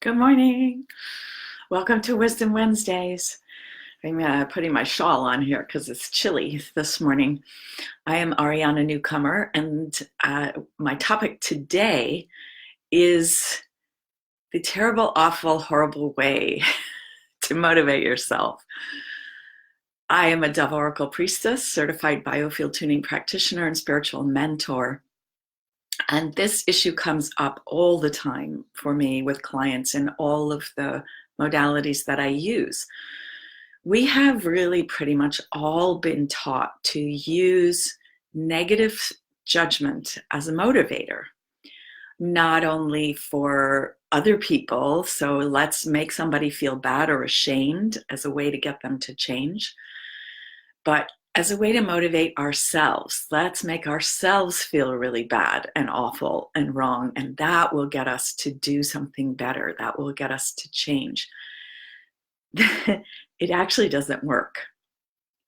Good morning. Welcome to Wisdom Wednesdays. I'm putting my shawl on here because it's chilly this morning. I am Ariana Newcomer, and my topic today is the terrible, awful, horrible way to motivate yourself. I am a Dove Oracle Priestess, certified biofield tuning practitioner, and spiritual mentor. And this issue comes up all the time for me with clients in all of the modalities that I use. We have really pretty much all been taught to use negative judgment as a motivator, not only for other people, so let's make somebody feel bad or ashamed as a way to get them to change, but as a way to motivate ourselves. Let's make ourselves feel really bad and awful and wrong, and that will get us to do something better. That will get us to change. It actually doesn't work.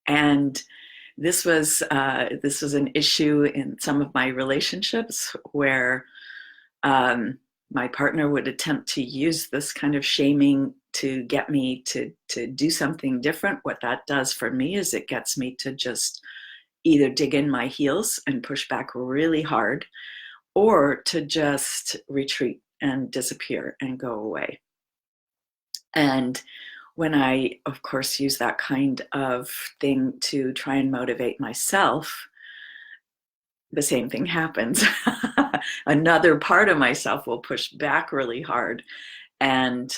And this was an issue in some of my relationships where my partner would attempt to use this kind of shaming to get me to do something different. What that does for me is it gets me to just either dig in my heels and push back really hard, or to just retreat and disappear and go away. And when I, of course, use that kind of thing to try and motivate myself, the same thing happens. Another part of myself will push back really hard, and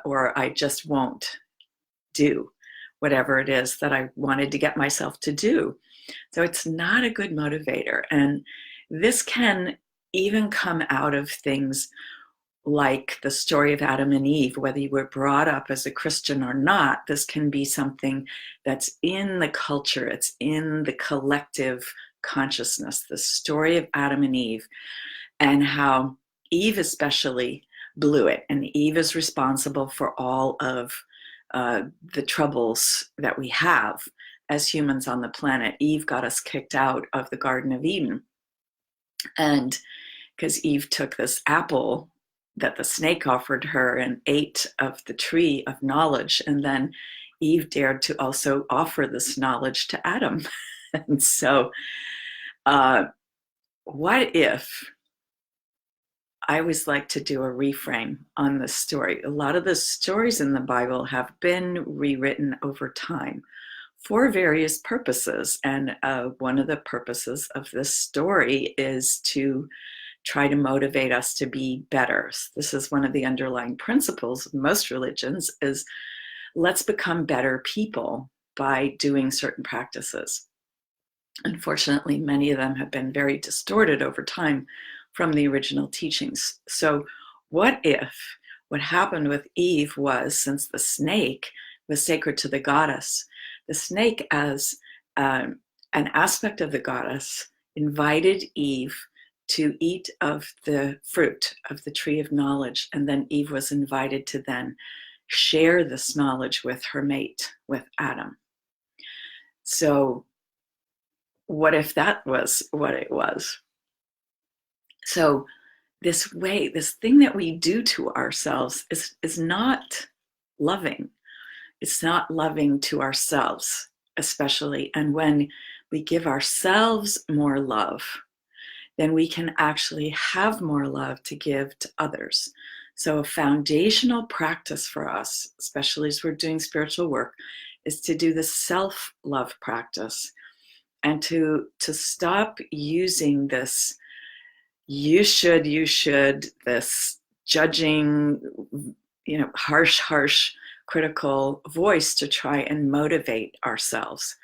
or I just won't do whatever it is that I wanted to get myself to do. So it's not a good motivator. And this can even come out of things like the story of Adam and Eve. Whether you were brought up as a Christian or not, this can be something that's in the culture, it's in the collective consciousness, the story of Adam and Eve, and how Eve especially blew it. And Eve is responsible for all of the troubles that we have as humans on the planet. Eve got us kicked out of the Garden of Eden. And because Eve took this apple that the snake offered her and ate of the tree of knowledge, and then Eve dared to also offer this knowledge to Adam. And so what if, I always like to do a reframe on this story. A lot of the stories in the Bible have been rewritten over time for various purposes. And one of the purposes of this story is to try to motivate us to be better. This is one of the underlying principles of most religions, is let's become better people by doing certain practices. Unfortunately, many of them have been very distorted over time from the original teachings. So what if what happened with Eve was, since the snake was sacred to the goddess, the snake as an aspect of the goddess invited Eve to eat of the fruit of the tree of knowledge, and then Eve was invited to then share this knowledge with her mate, with Adam. So what if that was what it was? So this thing that we do to ourselves is not loving. It's not loving to ourselves, especially. And when we give ourselves more love, then we can actually have more love to give to others. So a foundational practice for us, especially as we're doing spiritual work, is to do the self-love practice, and to stop using this you should, this judging, harsh, critical voice to try and motivate ourselves.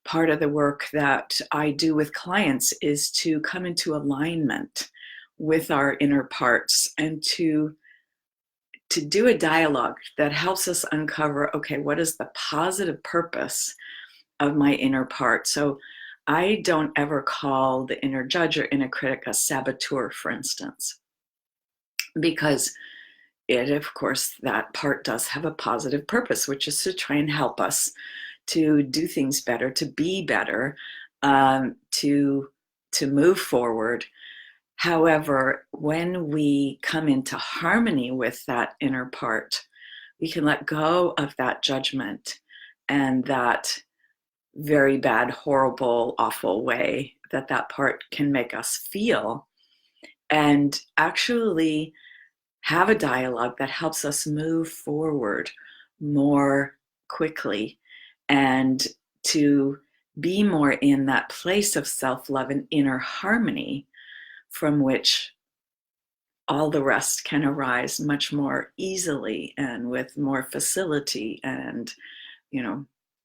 Part of the work that I do with clients is to come into alignment with our inner parts, and to do a dialogue that helps us uncover, okay, what is the positive purpose of my inner part? So I don't ever call the inner judge or inner critic a saboteur, for instance, because of course, that part does have a positive purpose, which is to try and help us to do things better, to be better, to move forward. However, when we come into harmony with that inner part, we can let go of that judgment and that very bad, horrible, awful way that that part can make us feel, and actually have a dialogue that helps us move forward more quickly and to be more in that place of self-love and inner harmony from which all the rest can arise much more easily and with more facility. And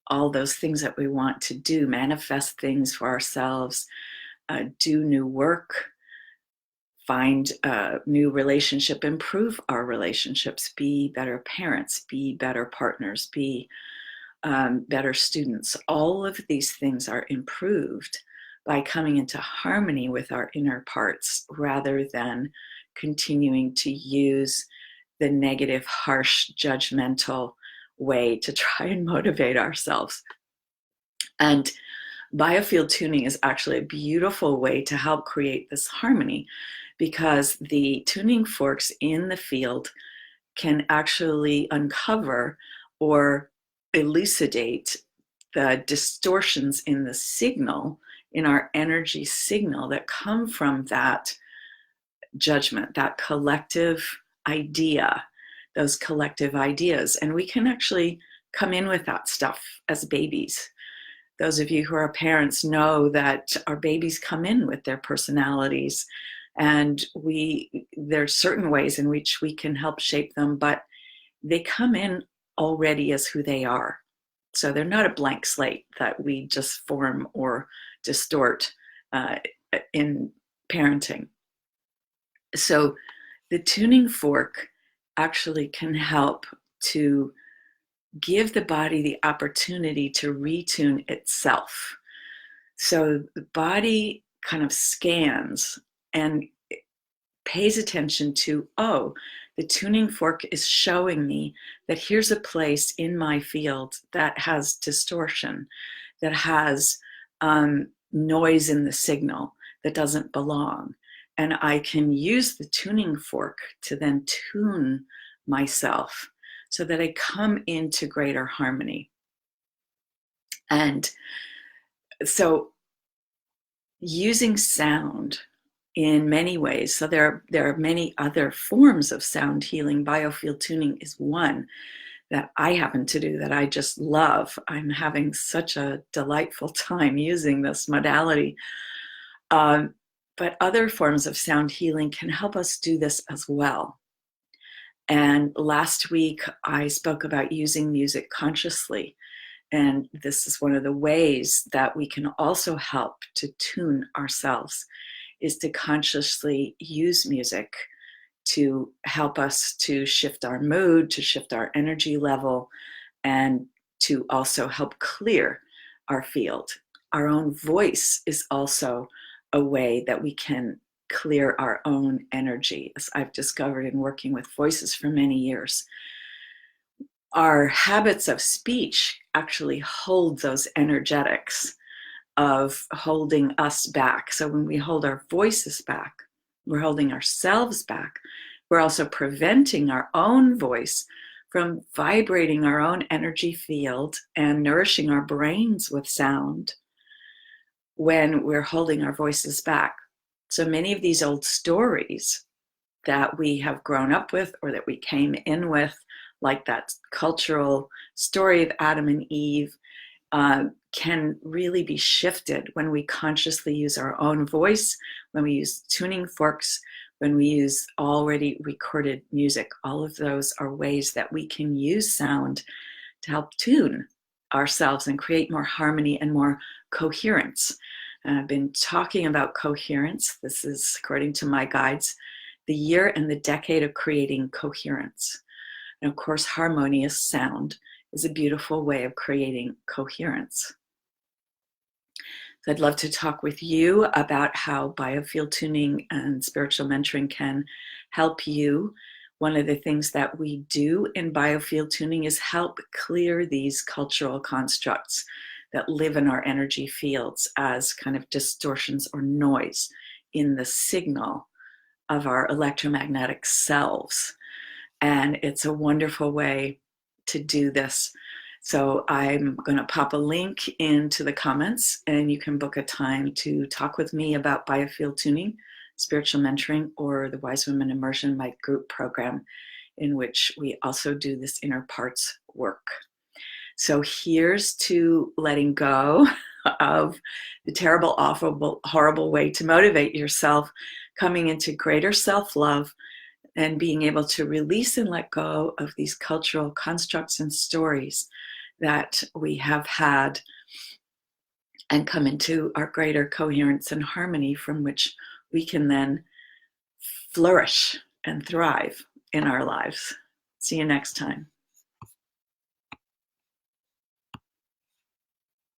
all those things that we want to do, manifest things for ourselves, do new work, find a new relationship, improve our relationships, be better parents, be better partners, be better students. All of these things are improved by coming into harmony with our inner parts rather than continuing to use the negative, harsh, judgmental way to try and motivate ourselves. And biofield tuning is actually a beautiful way to help create this harmony, because the tuning forks in the field can actually uncover or elucidate the distortions in the signal, in our energy signal, that come from that judgment, that collective idea, those collective ideas. And we can actually come in with that stuff as babies. Those of you who are parents know that our babies come in with their personalities, and there's certain ways in which we can help shape them, but they come in already as who they are. So they're not a blank slate that we just form or distort in parenting. So the tuning fork actually can help to give the body the opportunity to retune itself. So the body kind of scans and pays attention to, oh, the tuning fork is showing me that here's a place in my field that has distortion, that has noise in the signal that doesn't belong. And I can use the tuning fork to then tune myself so that I come into greater harmony. And so using sound in many ways, so there are many other forms of sound healing. Biofield tuning is one that I happen to do that I just love. I'm having such a delightful time using this modality. But other forms of sound healing can help us do this as well. And last week, I spoke about using music consciously. And this is one of the ways that we can also help to tune ourselves, is to consciously use music to help us to shift our mood, to shift our energy level, and to also help clear our field. Our own voice is also a way that we can clear our own energy, as I've discovered in working with voices for many years. Our habits of speech actually hold those energetics of holding us back. So when we hold our voices back, we're holding ourselves back. We're also preventing our own voice from vibrating our own energy field and nourishing our brains with sound when we're holding our voices back. So many of these old stories that we have grown up with or that we came in with, like that cultural story of Adam and Eve, can really be shifted when we consciously use our own voice, when we use tuning forks, when we use already recorded music. All of those are ways that we can use sound to help tune ourselves and create more harmony and more coherence. And I've been talking about coherence. This is, according to my guides, the year and the decade of creating coherence. And of course, harmonious sound is a beautiful way of creating coherence. So I'd love to talk with you about how biofield tuning and spiritual mentoring can help you. One of the things that we do in biofield tuning is help clear these cultural constructs that live in our energy fields as kind of distortions or noise in the signal of our electromagnetic selves. And it's a wonderful way to do this. So I'm going to pop a link into the comments, and you can book a time to talk with me about biofield tuning, spiritual mentoring, or the Wise Women Immersion, my group program, in which we also do this inner parts work. So here's to letting go of the terrible, awful, horrible way to motivate yourself, coming into greater self-love, and being able to release and let go of these cultural constructs and stories that we have had, and come into our greater coherence and harmony from which we can then flourish and thrive in our lives. See you next time.